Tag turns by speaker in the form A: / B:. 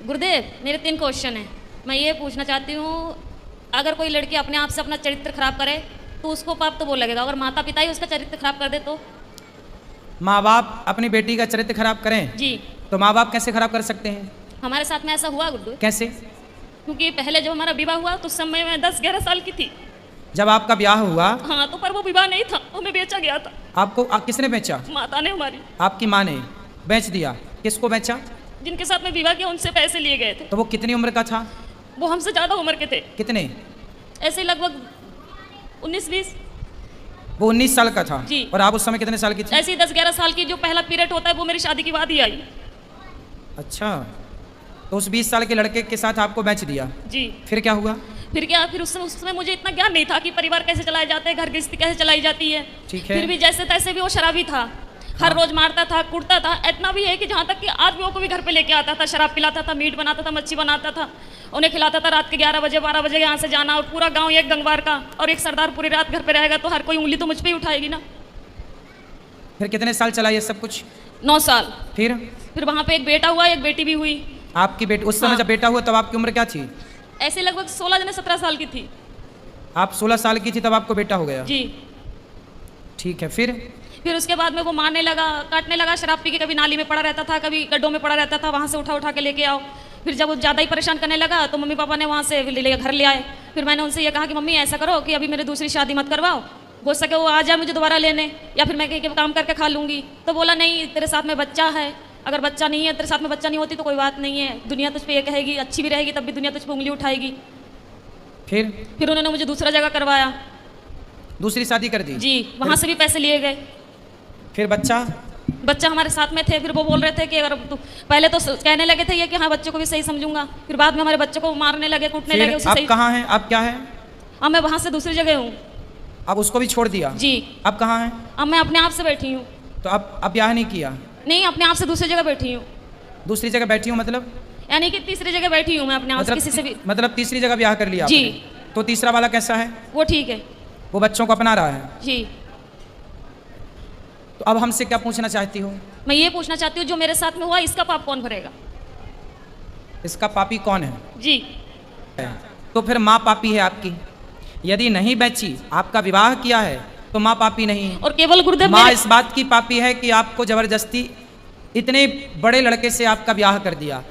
A: गुरुदेव, मेरे 3 क्वेश्चन हैं। मैं ये पूछना चाहती हूँ, अगर कोई लड़की अपने आप से अपना चरित्र खराब करे तो उसको पाप तो वो लगेगा, अगर माता पिता ही उसका चरित्र खराब कर दे तो?
B: माँ बाप अपनी बेटी का चरित्र खराब करें
A: जी।
B: तो माँ बाप कैसे खराब कर सकते हैं?
A: हमारे साथ में ऐसा हुआ गुरुदेव।
B: कैसे?
A: क्योंकि पहले जब हमारा विवाह हुआ तो उस समय मैं 10-11 साल की थी।
B: जब आपका ब्याह हुआ?
A: हाँ, तो पर वो विवाह नहीं था, हमें बेचा गया था।
B: आपको किसने बेचा?
A: माता ने हमारी।
B: आपकी माँ ने बेच दिया? किसको बेचा?
A: जिनके साथ में विवाह किया उनसे पैसे लिए गए थे।
B: तो वो कितनी उम्र का था?
A: वो हमसे ज़्यादा उम्र के थे।
B: कितने?
A: ऐसे लगभग 19-20।
B: वो 19 साल का था
A: जी।
B: और आप उस समय कितने साल की थी?
A: ऐसे ही 10-11 साल की जो पहला पीरियड होता है वो मेरी शादी के बाद ही आई।
B: अच्छा, तो उस 20 साल के लड़के के साथ आपको बेच दिया?
A: जी।
B: फिर क्या हुआ?
A: फिर उस समय मुझे इतना ज्ञान नहीं था कि परिवार कैसे चलाए जाते हैं, घर गृहस्थी कैसे चलाई जाती है।
B: ठीक है।
A: फिर भी जैसे तैसे भी वो शराबी था। हर रोज मारता था, कूटता था। इतना भी है कि जहाँ तक कि आदमियों को भी घर पे लेके आता था, शराब पिलाता था, मीट बनाता था, मच्छी बनाता था, उन्हें खिलाता था। रात के 11 बजे 12 बजे यहाँ से जाना, और पूरा गांव एक गंगवार का और एक सरदार पूरी रात घर पे रहेगा तो हर कोई उंगली तो मुझ पे ही उठाएगी ना।
B: फिर कितने साल चला ये सब कुछ?
A: 9 साल।
B: फिर
A: वहाँ पे एक बेटा हुआ, एक बेटी भी हुई।
B: आपकी बेटी उस समय
A: हाँ।
B: जब बेटा हुआ तब आपकी उम्र क्या थी?
A: ऐसे लगभग 16-17 साल की थी।
B: आप 16 साल की थी तब आपको बेटा हो गया?
A: जी।
B: ठीक है। फिर
A: उसके बाद में वो मारने लगा, काटने लगा, शराब पी के कभी नाली में पड़ा रहता था, कभी गड्ढों में पड़ा रहता था, वहाँ से उठा के लेके आओ। फिर जब वो ज़्यादा ही परेशान करने लगा तो मम्मी पापा ने वहाँ से घर ले आए। फिर मैंने उनसे ये कहा कि मम्मी ऐसा करो कि अभी मेरी दूसरी शादी मत करवाओ, हो सके वो आ जाए मुझे दोबारा लेने, या फिर मैं कहीं काम करके खा लूँगी। तो बोला नहीं, तेरे साथ में बच्चा है, अगर बच्चा नहीं है, तेरे साथ में बच्चा नहीं होती तो कोई बात नहीं है, दुनिया तुझ पे ये कहेगी, अच्छी भी रहेगी तब भी दुनिया तुझ पे उंगली उठाएगी। फिर उन्होंने मुझे दूसरा जगह करवाया।
B: दूसरी शादी कर दी?
A: जी। वहाँ से भी पैसे लिए गए।
B: फिर बच्चा
A: हमारे साथ में थे। फिर वो बोल रहे थे कि अगर तो पहले तो कहने लगे थे ये कि हाँ बच्चों को भी सही समझूंगा, फिर बाद में हमारे बच्चों को मारने लगे, कूटने लगे। उसे
B: आप कहाँ हैं? आप क्या है?
A: अब मैं वहाँ से दूसरी जगह हूँ।
B: अब उसको भी छोड़ दिया?
A: जी।
B: अब कहाँ हैं?
A: अब मैं अपने आप से बैठी हूँ।
B: तो अब ब्याह नहीं किया?
A: नहीं, अपने आप से दूसरी जगह बैठी हूँ।
B: दूसरी जगह बैठी हूँ मतलब?
A: यानी कि तीसरी जगह बैठी हूँ मैं अपने आप से, किसी से भी।
B: मतलब तीसरी जगह ब्याह कर लिया
A: जी।
B: आपने? तो तीसरा वाला कैसा है?
A: वो ठीक है,
B: वो बच्चों को अपना रहा है?
A: जी।
B: तो अब हमसे क्या पूछना चाहती हो?
A: मैं ये पूछना चाहती हूँ जो मेरे साथ में हुआ इसका पाप कौन भरेगा?
B: इसका पापी कौन है?
A: जी।
B: तो फिर माँ पापी है आपकी। यदि नहीं बेची, आपका विवाह किया है तो माँ पापी नहीं है।
A: और केवल गुरुदेव
B: माँ इस बात की पापी है कि आपको जबरदस्ती इतने बड़े लड़के से आपका ब्याह कर दिया।